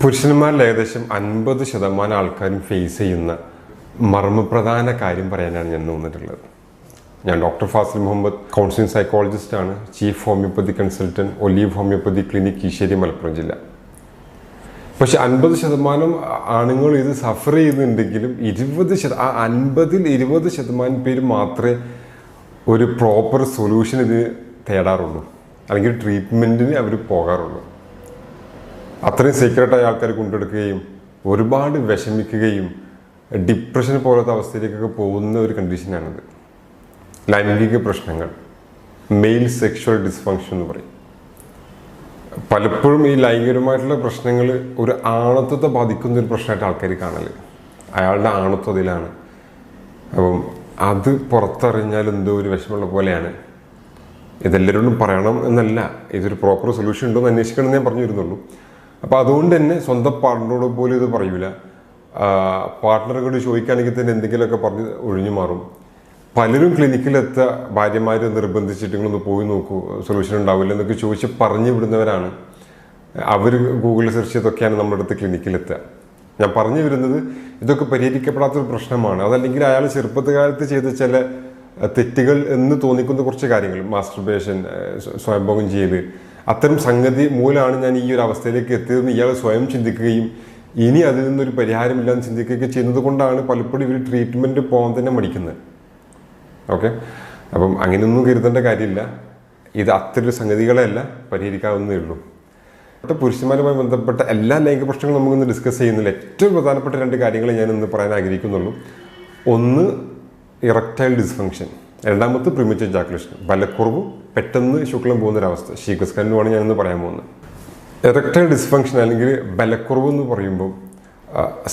പുരുഷന്മാരിൽ ഏകദേശം 50% ആൾക്കാരും ഫേസ് ചെയ്യുന്ന മർമ്മപ്രധാന കാര്യം പറയാനാണ് ഞാൻ വന്നിട്ടുള്ളത്. ഞാൻ ഡോക്ടർ ഫാസിൽ മുഹമ്മദ്, കൗൺസിലിംഗ് സൈക്കോളജിസ്റ്റാണ്, chief homeopathy consultant, Olive homeopathy clinic, Keesheri, Malappuram ജില്ല. പക്ഷെ 50% ആണുങ്ങൾ ഇത് സഫർ ചെയ്യുന്നുണ്ടെങ്കിലും 50% പേര് മാത്രമേ ഒരു പ്രോപ്പർ സൊല്യൂഷൻ ഇതിന് തേടാറുള്ളൂ, അല്ലെങ്കിൽ ട്രീറ്റ്മെൻറ്റിന് അവർ പോകാറുള്ളൂ. അത്രയും സീക്രട്ടായ ആൾക്കാർ കൊണ്ടെടുക്കുകയും ഒരുപാട് വിഷമിക്കുകയും ഡിപ്രഷൻ പോലത്തെ അവസ്ഥയിലേക്കൊക്കെ പോകുന്ന ഒരു കണ്ടീഷനാണിത്. ലൈംഗിക പ്രശ്നങ്ങൾ, മെയിൽ സെക്ഷൽ ഡിസ്ഫങ്ഷൻ എന്ന് പറയും. പലപ്പോഴും ഈ ലൈംഗികമായിട്ടുള്ള പ്രശ്നങ്ങൾ ഒരു ആണത്വത്തെ ബാധിക്കുന്ന ഒരു പ്രശ്നമായിട്ട് ആൾക്കാർ കാണല്. അയാളുടെ ആണത്വം അതിലാണ്. അപ്പം അത് പുറത്തറിഞ്ഞാൽ എന്തോ ഒരു വിഷമമുള്ള പോലെയാണ്. ഇതെല്ലാവരോടും പറയണം എന്നല്ല, ഇതൊരു പ്രോപ്പർ സൊല്യൂഷൻ ഉണ്ടോ എന്ന് അന്വേഷിക്കണമെന്ന് ഞാൻ പറഞ്ഞു വരുന്നുള്ളൂ. അപ്പോൾ അതുകൊണ്ട് തന്നെ സ്വന്തം പാർട്ട്ണറോട് പോലും ഇത് പറയൂല. പാർട്ട്ണറോട് ചോദിക്കുകയാണെങ്കിൽ തന്നെ എന്തെങ്കിലുമൊക്കെ പറഞ്ഞ് ഒഴിഞ്ഞു മാറും. പലരും ക്ലിനിക്കിലെത്ത ഭാര്യമാർ നിർബന്ധിച്ചിട്ട് നിങ്ങളൊന്ന് പോയി നോക്കൂ, സൊല്യൂഷൻ ഉണ്ടാവില്ല എന്നൊക്കെ ചോദിച്ച് പറഞ്ഞു വിടുന്നവരാണ്. അവർ ഗൂഗിളിൽ സെർച്ച് ചെയ്തൊക്കെയാണ് നമ്മുടെ അടുത്ത് ക്ലിനിക്കിലെത്തുക. ഞാൻ പറഞ്ഞു വരുന്നത് ഇതൊക്കെ പരിഹരിക്കപ്പെടാത്തൊരു പ്രശ്നമാണ്. അതല്ലെങ്കിൽ അയാൾ ചെറുപ്പകാലത്ത് ചെയ്ത ചില തെറ്റുകൾ എന്ന് തോന്നിക്കുന്ന കുറച്ച് കാര്യങ്ങൾ, മാസ്റ്റർബേഷൻ, സ്വയംഭോഗം ചെയ്യൽ, അത്തരം സംഗതി മൂലമാണ് ഞാൻ ഈ ഒരു അവസ്ഥയിലേക്ക് എത്തിയതെന്ന് ഇയാൾ സ്വയം ചിന്തിക്കുകയും ഇനി അതിൽ നിന്നൊരു പരിഹാരമില്ലാന്ന് ചിന്തിക്കുകയൊക്കെ ചെയ്യുന്നത് കൊണ്ടാണ് പലപ്പോഴും ഇവർ ട്രീറ്റ്മെൻറ്റ് പോകാൻ തന്നെ മടിക്കുന്നത്. ഓക്കെ, അപ്പം അങ്ങനെയൊന്നും കരുതേണ്ട കാര്യമില്ല. ഇത് അത്തരം സംഗതികളെയല്ല പരിഹരിക്കാവുന്നതേ ഉള്ളൂ. പുരുഷന്മാരുമായി ബന്ധപ്പെട്ട എല്ലാ ലൈംഗിക പ്രശ്നങ്ങളും നമുക്കൊന്ന് ഡിസ്കസ് ചെയ്യുന്നില്ല. ഏറ്റവും പ്രധാനപ്പെട്ട 2 കാര്യങ്ങൾ ഞാൻ ഇന്ന് പറയാൻ ആഗ്രഹിക്കുന്നുള്ളൂ. ഒന്ന്, ഇറക്ടൈൽ ഡിസ്ഫങ്ഷൻ. രണ്ടാമത്തെ, പ്രീമച്വർ എജാക്കുലേഷൻ, ബലക്കുറവും പെട്ടെന്ന് ശുക്ലം പോകുന്നൊരവസ്ഥ, ശീഘ്രസ്ഖലനമാണ് ഞാനിന്ന് പറയാൻ പോകുന്നത്. ഇറക്ടൈൽ ഡിസ്ഫങ്ഷൻ അല്ലെങ്കിൽ ബലക്കുറവ് എന്ന് പറയുമ്പോൾ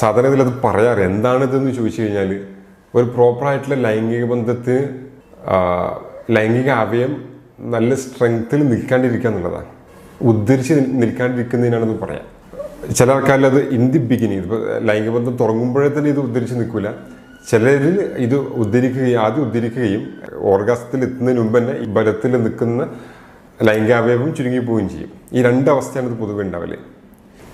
സാധാരണ ഇതിലത് പറയാറ് എന്താണിതെന്ന് ചോദിച്ചു കഴിഞ്ഞാൽ, ഒരു പ്രോപ്പറായിട്ടുള്ള ലൈംഗിക ബന്ധത്തിന് ലൈംഗിക അവയം നല്ല സ്ട്രെങ്ത്തിൽ നിൽക്കാണ്ടിരിക്കുക എന്നുള്ളതാണ്. ഉദ്ധരിച്ച് നിൽക്കാണ്ടിരിക്കുന്നതിനാണെന്ന് പറയാം. ചില ആൾക്കാരിൽ അത് ഇൻ ദി ബിഗിനിങ്, ഇപ്പോൾ ലൈംഗിക ബന്ധം തുടങ്ങുമ്പോഴേ തന്നെ ഇത് ഉദ്ധരിച്ച് നിൽക്കില്ല. ചിലരിൽ ഇത് ആദ്യം ഉദ്ധരിക്കുകയും ഓർഗാസത്തിൽ എത്തുന്നതിന് മുമ്പ് തന്നെ ഈ ബലത്തിൽ നിൽക്കുന്ന ലൈംഗികാവയവം ചുരുങ്ങി പോവുകയും ചെയ്യും. ഈ 2 അവസ്ഥയാണ് ഇത് പൊതുവെ ഉണ്ടാവില്ലേ.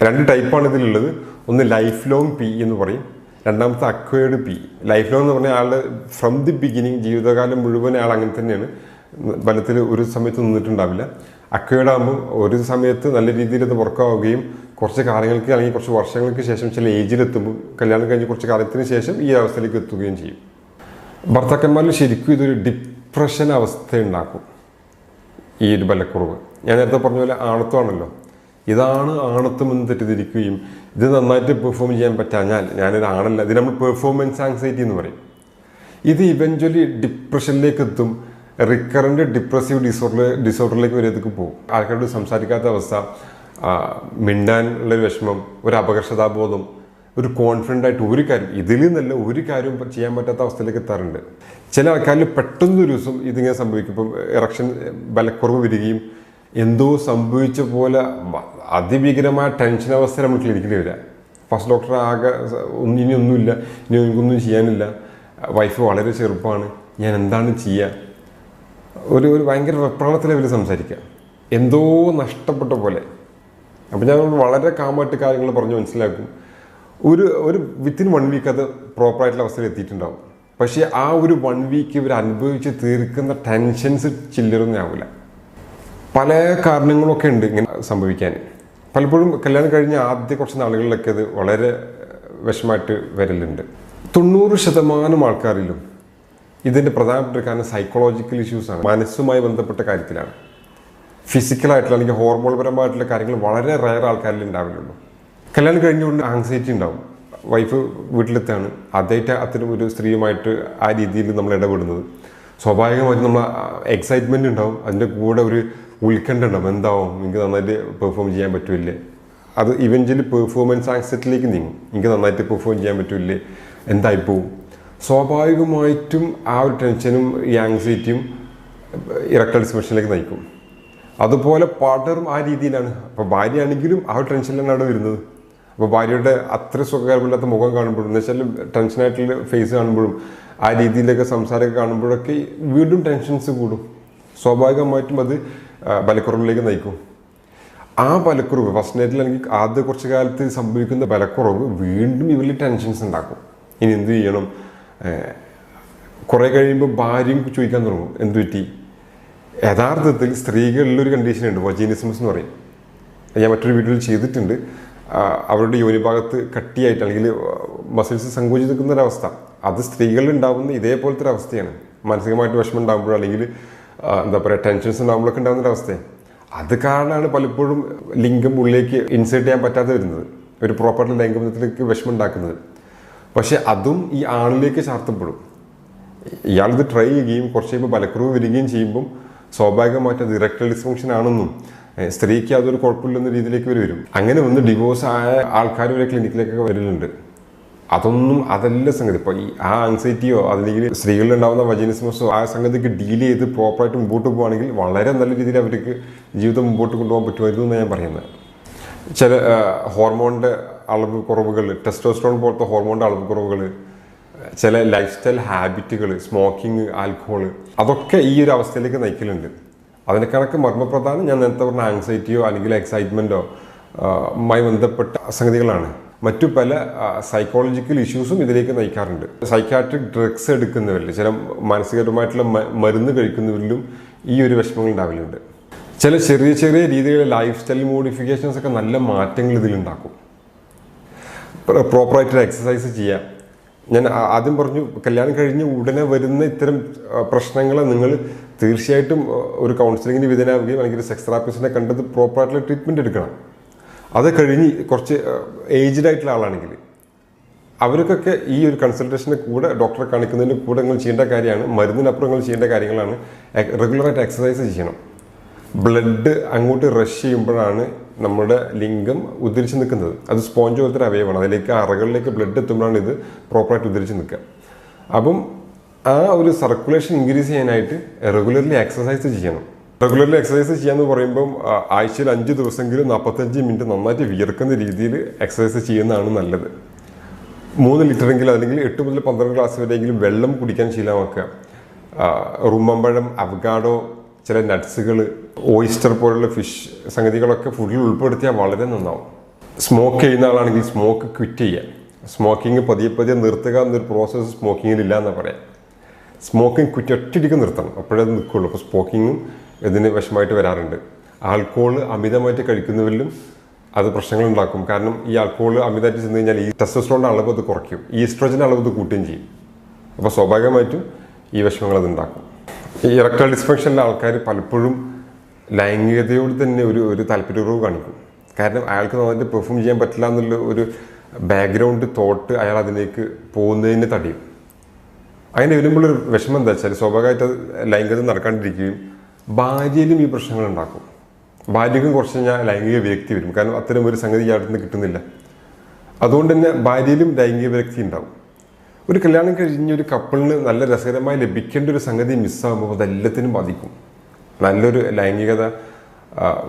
2 ടൈപ്പാണ് ഇതിലുള്ളത്. ഒന്ന് ലൈഫ് ലോങ് പി എന്ന് പറയും, രണ്ടാമത്തെ അക്വയർഡ് പി. ലൈഫ് ലോങ് എന്ന് പറഞ്ഞാൽ ആളുടെ ഫ്രം ദി ബിഗിനിങ്, ജീവിതകാലം മുഴുവൻ ആൾ അങ്ങനെ തന്നെയാണ്, ബലത്തിൽ ഒരു സമയത്ത് നിന്നിട്ടുണ്ടാവില്ല. അക്വയർഡ് ആകുമ്പോൾ ഒരു സമയത്ത് നല്ല രീതിയിൽ അത് വർക്കാവുകയും കുറച്ച് കാലങ്ങൾക്ക് അല്ലെങ്കിൽ കുറച്ച് വർഷങ്ങൾക്ക് ശേഷം ചില ഏജിലെത്തുമ്പോൾ, കല്യാണം കഴിഞ്ഞ് കുറച്ച് കാലത്തിന് ശേഷം ഈ അവസ്ഥയിലേക്ക് എത്തുകയും ചെയ്യും. ഭർത്താക്കന്മാരിൽ ശരിക്കും ഇതൊരു ഡിപ്രഷൻ അവസ്ഥ ഉണ്ടാക്കും ഈ ഒരു ബലക്കുറവ്. ഞാൻ നേരത്തെ പറഞ്ഞ പോലെ ആണത്വമാണല്ലോ, ഇതാണ് ആണത്വം എന്ന് തെറ്റിദ്ധരിക്കുകയും ഇത് നന്നായിട്ട് പെർഫോം ചെയ്യാൻ പറ്റാഞ്ഞാൽ ഞാനൊരു ആണല്ല, ഇത് നമ്മൾ പെർഫോമൻസ് ആങ്സൈറ്റി എന്ന് പറയും. ഇത് ഇവഞ്ച്വലി ഡിപ്രഷനിലേക്ക് എത്തും. റിക്കറൻറ്റ് ഡിപ്രസീവ് ഡിസോർഡറിലേക്ക് വരെ ഇതൊക്കെ പോകും. ആൾക്കാരോട് സംസാരിക്കാത്ത അവസ്ഥ, മിണ്ടാനുള്ളൊരു വിഷമം, ഒരു അപകർഷതാബോധം, ഒരു കോൺഫിഡൻ്റ് ആയിട്ട് ഒരു കാര്യം, ഇതിൽ നിന്നല്ല ഒരു കാര്യവും ചെയ്യാൻ പറ്റാത്ത അവസ്ഥയിലേക്ക് എത്താറുണ്ട്. ചില ആൾക്കാരിൽ പെട്ടെന്നൊരു ദിവസം ഇതിങ്ങനെ സംഭവിക്കും. ഇപ്പം ഇറക്ഷൻ ബലക്കുറവ് വരികയും എന്തോ സംഭവിച്ച പോലെ അതിഭീകരമായ ടെൻഷൻ അവസ്ഥ നമ്മൾ ക്ലിനിക്കിൽ വരിക. ഫസ്റ്റ് ഡോക്ടർ ആകെ ഇനി ഒന്നുമില്ല, ഇനി എനിക്കൊന്നും ചെയ്യാനില്ല, വൈഫ് വളരെ ചെറുപ്പമാണ്, ഞാൻ എന്താണ് ചെയ്യുക, ഒരു ഭയങ്കര വെപ്രാളത്തിൽ അവർ സംസാരിക്കുക, എന്തോ നഷ്ടപ്പെട്ട പോലെ. അപ്പം ഞാൻ വളരെ കാമായിട്ട് കാര്യങ്ങൾ പറഞ്ഞ് മനസ്സിലാക്കും. ഒരു വിത്തിൻ 1 വീക്ക് അത് പ്രോപ്പറായിട്ടുള്ള അവസ്ഥയിൽ എത്തിയിട്ടുണ്ടാവും. പക്ഷേ ആ ഒരു 1 വീക്ക് ഇവർ അനുഭവിച്ച് തീർക്കുന്ന ടെൻഷൻസ് ചില്ലറൊന്നും ആവില്ല. പല കാരണങ്ങളൊക്കെ ഉണ്ട് ഇങ്ങനെ സംഭവിക്കാൻ. പലപ്പോഴും കല്യാണം കഴിഞ്ഞ ആദ്യ കുറച്ച് നാളുകളിലൊക്കെ അത് വളരെ വിഷമമായിട്ട് വരലുണ്ട്. 90% ആൾക്കാരിലും ഇതിൻ്റെ പ്രധാനപ്പെട്ട കാരണം സൈക്കോളജിക്കൽ ഇഷ്യൂസാണ്, മനസ്സുമായി ബന്ധപ്പെട്ട കാര്യത്തിലാണ്. ഫിസിക്കലായിട്ടുള്ള അല്ലെങ്കിൽ ഹോർമോൺ പരമായിട്ടുള്ള കാര്യങ്ങൾ വളരെ റയർ ആൾക്കാരിൽ ഉണ്ടാവില്ലുള്ളൂ. കല്യാണം കഴിഞ്ഞുകൊണ്ട് ആങ്സൈറ്റി ഉണ്ടാവും. വൈഫ് വീട്ടിലെത്താണ്, ആദ്യമായിട്ട് അത്തരം ഒരു സ്ത്രീയുമായിട്ട് ആ രീതിയിൽ നമ്മൾ ഇടപെടുന്നത്. സ്വാഭാവികമായിട്ടും നമ്മൾ എക്സൈറ്റ്മെൻറ്റ് ഉണ്ടാവും, അതിൻ്റെ കൂടെ ഒരു ഉത്കണ്ഠ ഉണ്ടാവും, എന്താവും, എനിക്ക് നന്നായിട്ട് പെർഫോം ചെയ്യാൻ പറ്റില്ലേ. അത് ഇവഞ്ച്വലി പെർഫോമൻസ് ആങ്സൈറ്റിയിലേക്ക് നീങ്ങും. എനിക്ക് നന്നായിട്ട് പെർഫോം ചെയ്യാൻ പറ്റില്ലേ, എന്തായിപ്പോവും. സ്വാഭാവികമായിട്ടും ആ ഒരു ടെൻഷനും ഈ ആങ്സൈറ്റിയും ഇറക്ടൈൽ ഡിസ്ഫങ്ഷനിലേക്ക് നയിക്കും. അതുപോലെ പാർട്ണറും ആ രീതിയിലാണ്. അപ്പോൾ ഭാര്യയാണെങ്കിലും ആ ഒരു ടെൻഷനിലാണ് അവിടെ വരുന്നത്. അപ്പോൾ ഭാര്യയുടെ അത്ര സുഖകരമില്ലാത്ത മുഖം കാണുമ്പോഴും, എന്ന് വെച്ചാൽ ടെൻഷനായിട്ടുള്ള ഫേസ് കാണുമ്പോഴും, ആ രീതിയിലൊക്കെ സംസാരമൊക്കെ കാണുമ്പോഴൊക്കെ വീണ്ടും ടെൻഷൻസ് കൂടും. സ്വാഭാവികമായിട്ടും അത് ബലക്കുറവിലേക്ക് നയിക്കും. ആ ബലക്കുറവ് ഫസ്റ്റ് നൈറ്റിൽ അല്ലെങ്കിൽ ആദ്യ കുറച്ച് കാലത്ത് സംഭവിക്കുന്ന ബലക്കുറവ് വീണ്ടും ഇവരിൽ ടെൻഷൻസ് ഉണ്ടാക്കും. ഇനി എന്ത് ചെയ്യണം? കുറേ കഴിയുമ്പോൾ ഭാര്യയും ചോദിക്കാൻ തുടങ്ങും എന്ത് പറ്റി. യഥാർത്ഥത്തിൽ സ്ത്രീകളിലൊരു കണ്ടീഷൻ ഉണ്ട്, വജീനിസംസ് എന്ന് പറയും. ഞാൻ മറ്റൊരു വീഡിയോയിൽ ചെയ്തിട്ടുണ്ട്. അവരുടെ യോനിഭാഗത്ത് കട്ടിയായിട്ട് അല്ലെങ്കിൽ മസിൽസ് സങ്കോചിച്ച് നിൽക്കുന്നൊരവസ്ഥ, അത് സ്ത്രീകളിൽ ഉണ്ടാകുന്ന ഇതേപോലത്തെ ഒരു അവസ്ഥയാണ്. മാനസികമായിട്ട് വിഷമം ഉണ്ടാകുമ്പോഴോ അല്ലെങ്കിൽ എന്താ പറയുക ടെൻഷൻസ് ഉണ്ടാകുമ്പോഴൊക്കെ ഉണ്ടാകുന്നൊരവസ്ഥയാണ്. അത് കാരണമാണ് പലപ്പോഴും ലിംഗം ഉള്ളിലേക്ക് ഇൻസേർട്ട് ചെയ്യാൻ പറ്റാതെ വരുന്നത്, ഒരു പ്രോപ്പർലി ലൈംഗികത്തിലേക്ക് വിഷമം ഉണ്ടാക്കുന്നത്. പക്ഷെ അതും ഈ ആണിലേക്ക് ചാർത്തപ്പെടും. ഇയാളിത് ട്രൈ ചെയ്യുകയും കുറച്ച് കഴിയുമ്പോൾ ബലക്കുറവ് വരികയും ചെയ്യുമ്പം സ്വാഭാവികമായിട്ട് അത് ഇറക്ടൈൽ ഡിസ്ഫങ്ഷൻ ആണെന്നും സ്ത്രീക്ക് അതൊരു കുഴപ്പമില്ലെന്ന രീതിയിലേക്ക് വരും. അങ്ങനെ ഒന്ന് ഡിവോഴ്സ് ആയ ആൾക്കാർ വരെ ക്ലിനിക്കിലേക്കൊക്കെ വരലുണ്ട്. അതല്ല സംഗതി. ഇപ്പോൾ ഈ ആ ആങ്സൈറ്റിയോ അല്ലെങ്കിൽ സ്ത്രീകളിൽ ഉണ്ടാകുന്ന വജീനിസമസോ ആ സംഗതിക്ക് ഡീൽ ചെയ്ത് പ്രോപ്പറായിട്ട് മുമ്പോട്ട് പോകുകയാണെങ്കിൽ വളരെ നല്ല രീതിയിൽ അവർക്ക് ജീവിതം മുമ്പോട്ട് കൊണ്ടുപോകാൻ പറ്റുമായിരുന്നു എന്നാണ് ഞാൻ പറയുന്നത്. ചില ഹോർമോണിൻ്റെ അളവ് കുറവുകൾ, ടെസ്റ്റോസ്റ്ററോൺ പോലത്തെ ഹോർമോണിൻ്റെ അളവ് കുറവുകൾ, ചില ലൈഫ് സ്റ്റൈൽ ഹാബിറ്റുകൾ, സ്മോക്കിംഗ്, ആൽക്കഹോൾ, അതൊക്കെ ഈ ഒരു അവസ്ഥയിലേക്ക് നയിക്കലുണ്ട്. അതിനേക്കാളൊക്കെ മർമ്മപ്രധാനം ഞാൻ നേരത്തെ പറഞ്ഞ ആങ്സൈറ്റിയോ അല്ലെങ്കിൽ എക്സൈറ്റ്മെൻറ്റോ മായി ബന്ധപ്പെട്ട സംഗതികളാണ്. മറ്റു പല സൈക്കോളജിക്കൽ ഇഷ്യൂസും ഇതിലേക്ക് നയിക്കാറുണ്ട്. സൈക്കാട്രിക് ഡ്രഗ്സ് എടുക്കുന്നവരിൽ, ചില മാനസികപരമായിട്ടുള്ള മരുന്ന് കഴിക്കുന്നവരിലും ഈ ഒരു വിഷമങ്ങൾ ഉണ്ടാവലുണ്ട്. ചില ചെറിയ ചെറിയ രീതിയിലുള്ള ലൈഫ് സ്റ്റൈൽ മോഡിഫിക്കേഷൻസ് ഒക്കെ നല്ല മാറ്റങ്ങൾ ഇതിലുണ്ടാക്കും. പ്രോപ്പറായിട്ടൊരു എക്സസൈസ് ചെയ്യാം. ഞാൻ ആദ്യം പറഞ്ഞു, കല്യാണം കഴിഞ്ഞ് ഉടനെ വരുന്ന ഇത്തരം പ്രശ്നങ്ങളെ നിങ്ങൾ തീർച്ചയായിട്ടും ഒരു കൗൺസിലിങ്ങിന് വിധേയനാവുകയും അല്ലെങ്കിൽ ഒരു സെക്സ് തെറാപ്പിസ്റ്റിനെ കണ്ടത് പ്രോപ്പറായിട്ടുള്ള ട്രീറ്റ്മെൻറ്റ് എടുക്കണം. അത് കഴിഞ്ഞ് കുറച്ച് ഏജ്ഡ് ആയിട്ടുള്ള ആളാണെങ്കിൽ അവർക്കൊക്കെ ഈ ഒരു കൺസൾട്ടേഷൻ്റെ കൂടെ ഡോക്ടറെ കാണിക്കുന്നതിന് കൂടെ നിങ്ങൾ ചെയ്യേണ്ട കാര്യമാണ്, മരുന്നിനപ്പുറം നിങ്ങൾ ചെയ്യേണ്ട കാര്യങ്ങളാണ്. റെഗുലറായിട്ട് എക്സസൈസ് ചെയ്യണം. ബ്ലഡ് അങ്ങോട്ട് റഷ് ചെയ്യുമ്പോഴാണ് നമ്മുടെ ലിംഗം ഉദ്ധരിച്ച് നിൽക്കുന്നത്. അത് സ്പോഞ്ച് പോലത്തെ ഒരു അവയവമാണ്. അതിലേക്ക് അറകളിലേക്ക് ബ്ലഡ് എത്തുമ്പോഴാണ് ഇത് പ്രോപ്പറായിട്ട് ഉദ്ധരിച്ച് നിൽക്കുക. അപ്പം ആ ഒരു സർക്കുലേഷൻ ഇൻക്രീസ് ചെയ്യാനായിട്ട് റെഗുലർലി എക്സസൈസ് ചെയ്യണം. റെഗുലർലി എക്സസൈസ് ചെയ്യാന്ന് പറയുമ്പം ആഴ്ചയിൽ 5 ദിവസമെങ്കിലും 45 മിനിറ്റ് നന്നായിട്ട് വിയർക്കുന്ന രീതിയിൽ എക്സസൈസ് ചെയ്യുന്നതാണ് നല്ലത്. 3 ലിറ്ററെങ്കിലും അല്ലെങ്കിൽ 8 മുതൽ 12 ഗ്ലാസ് വരെയെങ്കിലും വെള്ളം കുടിക്കാൻ ശീലമാക്കുക. റുമ്മമ്പഴം, അവഗാഡോ, ചില നട്ട്സുകൾ, ഓയിസ്റ്റർ പോലുള്ള ഫിഷ് സംഗതികളൊക്കെ ഫുഡിൽ ഉൾപ്പെടുത്തിയാൽ വളരെ നന്നാവും. സ്മോക്ക് ചെയ്യുന്ന ആളാണെങ്കിൽ സ്മോക്ക് ക്വിറ്റ് ചെയ്യുക. സ്മോക്കിങ് പതിയെ നിർത്തുക എന്നൊരു പ്രോസസ്സ് സ്മോക്കിങ്ങിലില്ല എന്നാണ് പറയാം. സ്മോക്കിംഗ് ക്വിറ്റ് ഒറ്റയടിക്ക് നിർത്തണം, അപ്പോഴേ അത് നിൽക്കുള്ളൂ. അപ്പോൾ സ്മോക്കിങ്ങും ഇതിന് വിഷമായിട്ട് വരാറുണ്ട്. ആൽക്കഹോൾ അമിതമായിട്ട് കഴിക്കുന്നവരിലും അത് പ്രശ്നങ്ങളുണ്ടാക്കും. കാരണം ഈ ആൽക്കഹോൾ അമിതമായിട്ട് ചെന്ന് കഴിഞ്ഞാൽ ഈ ടെസ്റ്റോസ്റ്ററോണിൻ്റെ അളവ് അത് കുറയ്ക്കും, ഈസ്ട്രോജൻ്റെ അളവ് ഇത് കൂട്ടുകയും ചെയ്യും. അപ്പോൾ സ്വാഭാവികമായിട്ടും ഈ വിഷമങ്ങൾ അത് ഉണ്ടാക്കും. ഈ ഇറക്ടൈൽ ഡിസ്ഫങ്ഷനിലെ ആൾക്കാർ പലപ്പോഴും ലൈംഗികതയോട് തന്നെ ഒരു താല്പര്യക്കുറവ് കാണിക്കും. കാരണം അയാൾക്ക് നന്നായിട്ട് പെർഫോം ചെയ്യാൻ പറ്റില്ല എന്നുള്ള ഒരു ബാക്ക്ഗ്രൗണ്ട് തോട്ട് അയാൾ അതിലേക്ക് പോകുന്നതിന് തടയും. അങ്ങനെ വരുമ്പോഴൊരു വിഷമം എന്താ വെച്ചാൽ സ്വാഭാവികമായിട്ട് ലൈംഗികത നടക്കാണ്ടിരിക്കുകയും ഭാര്യയിലും ഈ പ്രശ്നങ്ങൾ ഉണ്ടാക്കും. ഭാര്യയ്ക്കും കുറച്ച് കഴിഞ്ഞാൽ ലൈംഗിക വിരക്തി വരും. കാരണം അത്തരം ഒരു സംഗതി ഇയാളുടെ നിന്ന് കിട്ടുന്നില്ല. അതുകൊണ്ട് തന്നെ ഭാര്യയിലും ലൈംഗിക വിരക്തി ഉണ്ടാവും. ഒരു കല്യാണം കഴിഞ്ഞ ഒരു കപ്പിളിന് നല്ല രസകരമായി ലഭിക്കേണ്ട ഒരു സംഗതി മിസ്സാകുമ്പോൾ അതെല്ലാത്തിനും ബാധിക്കും. നല്ലൊരു ലൈംഗികത